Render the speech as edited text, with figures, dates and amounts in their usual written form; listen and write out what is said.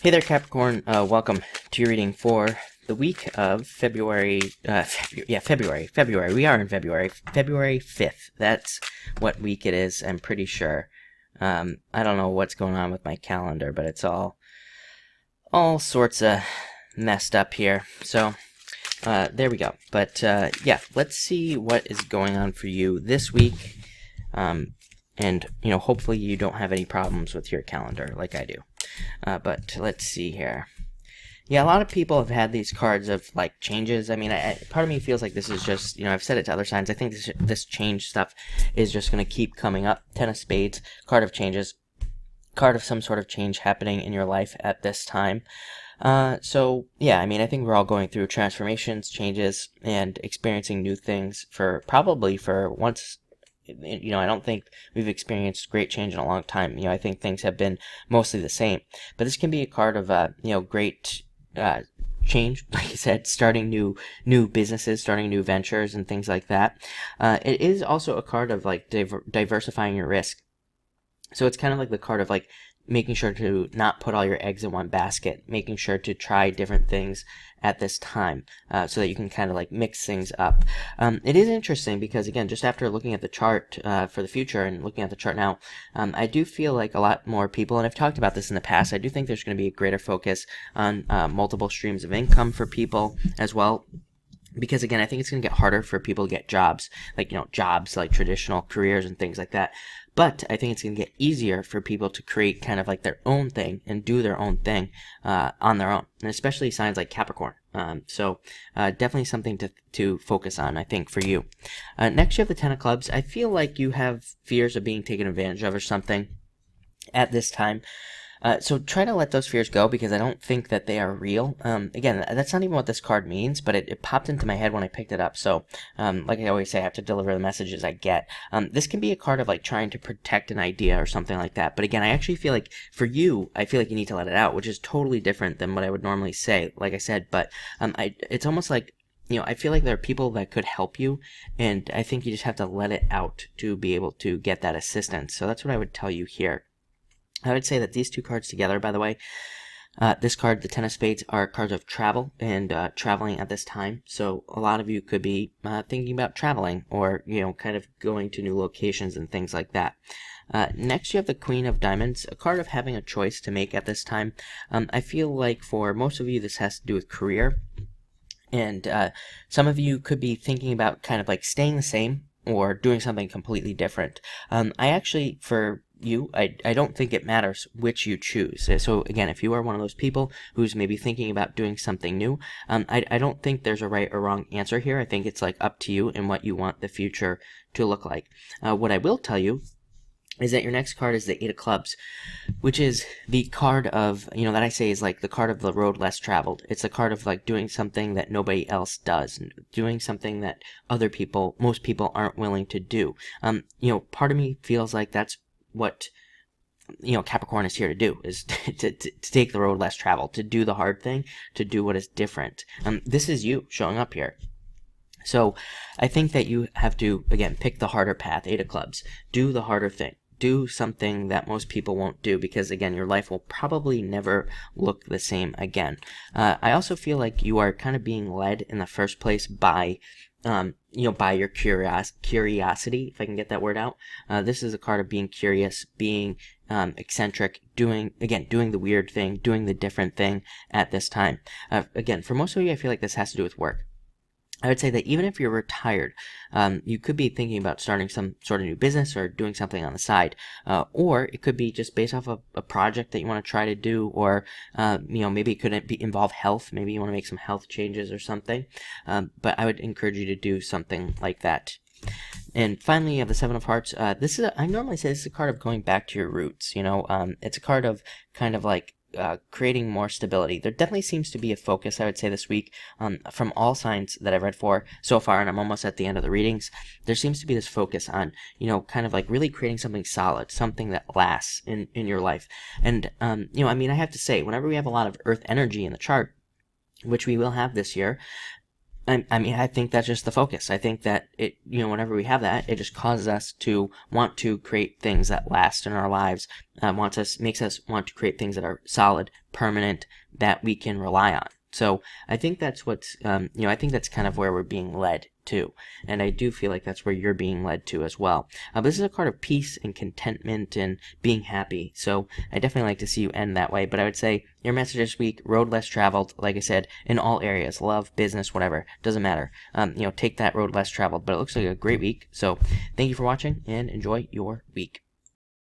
Hey there, Capricorn. Welcome to your reading for the week of February. February. We are in February. February 5th. That's what week it is, I'm pretty sure. I don't know what's going on with my calendar, but it's all sorts of messed up here. So, there we go. But, yeah, let's see what is going on for you this week. And, hopefully you don't have any problems with your calendar like I do. But let's see here. Yeah, a lot of people have had these cards of like changes. I mean, part of me feels like this is just, I've said it to other signs. I think this change stuff is just going to keep coming up. Ten of Spades, card of changes, card of some sort of change happening in your life at this time. So yeah, I mean, I think we're all going through transformations, changes, and experiencing new things probably for once. I don't think we've experienced great change in a long time. I think things have been mostly the same. But this can be a card of, great change, like I said, starting new businesses, starting new ventures and things like that. It is also a card of, like, diversifying your risk. So it's kind of like the card of, like, making sure to not put all your eggs in one basket, making sure to try different things at this time, so that you can kind of like mix things up. It is interesting because, again, just after looking at the chart for the future and looking at the chart now, I do feel like a lot more people, and I've talked about this in the past, I do think there's going to be a greater focus on multiple streams of income for people as well. Because, again, I think it's going to get harder for people to get jobs, jobs like traditional careers and things like that. But I think it's going to get easier for people to create kind of like their own thing and do their own thing on their own, and especially signs like Capricorn. So definitely something to focus on, I think, for you. Next, you have the Ten of Clubs. I feel like you have fears of being taken advantage of or something at this time. So try to let those fears go, because I don't think that they are real. Again, that's not even what this card means, but it popped into my head when I picked it up. So, like I always say, I have to deliver the messages I get. This can be a card of like trying to protect an idea or something like that. But again, I actually feel like for you, I feel like you need to let it out, which is totally different than what I would normally say, like I said. But it's almost like, I feel like there are people that could help you, and I think you just have to let it out to be able to get that assistance. So that's what I would tell you here. I would say that these two cards together, by the way, this card, the Ten of Spades, are cards of travel and traveling at this time. So a lot of you could be thinking about traveling or, kind of going to new locations and things like that. Next, you have the Queen of Diamonds, a card of having a choice to make at this time. I feel like for most of you, this has to do with career. And some of you could be thinking about kind of like staying the same or doing something completely different. I actually, for you, I don't think it matters which you choose. So again, if you are one of those people who's maybe thinking about doing something new, I don't think there's a right or wrong answer here. I think it's like up to you and what you want the future to look like. What I will tell you is that your next card is the Eight of Clubs, which is the card of, that I say is like the card of the road less traveled. It's the card of like doing something that nobody else does, doing something that most people aren't willing to do. Part of me feels like that's what Capricorn is here to do, is to take the road less traveled, to do the hard thing, to do what is different. This is you showing up here. So I think that you have to, again, pick the harder path. Eight of Clubs. Do the harder thing. Do something that most people won't do, because, again, your life will probably never look the same again. I also feel like you are kind of being led in the first place by by your curiosity, if I can get that word out. This is a card of being curious, being eccentric, doing the weird thing, doing the different thing at this time. Again, for most of you, I feel like this has to do with work. I would say that even if you're retired, you could be thinking about starting some sort of new business or doing something on the side. Or it could be just based off of a project that you want to try to do, or, maybe it could involve health. Maybe you want to make some health changes or something. But I would encourage you to do something like that. And finally, you have the Seven of Hearts. I normally say this is a card of going back to your roots. It's a card of kind of like creating more stability. There definitely seems to be a focus, I would say, this week from all signs that I've read for so far, and I'm almost at the end of the readings. There seems to be this focus on, kind of like really creating something solid, something that lasts in your life. And, I have to say, whenever we have a lot of earth energy in the chart, which we will have this year, I mean, I think that's just the focus. I think that whenever we have that, it just causes us to want to create things that last in our lives. Makes us want to create things that are solid, permanent, that we can rely on. So I think that's I think that's kind of where we're being led to. And I do feel like that's where you're being led to as well. This is a card of peace and contentment and being happy. So I definitely like to see you end that way. But I would say your message this week, road less traveled, like I said, in all areas, love, business, whatever, doesn't matter. Take that road less traveled. But it looks like a great week. So thank you for watching and enjoy your week.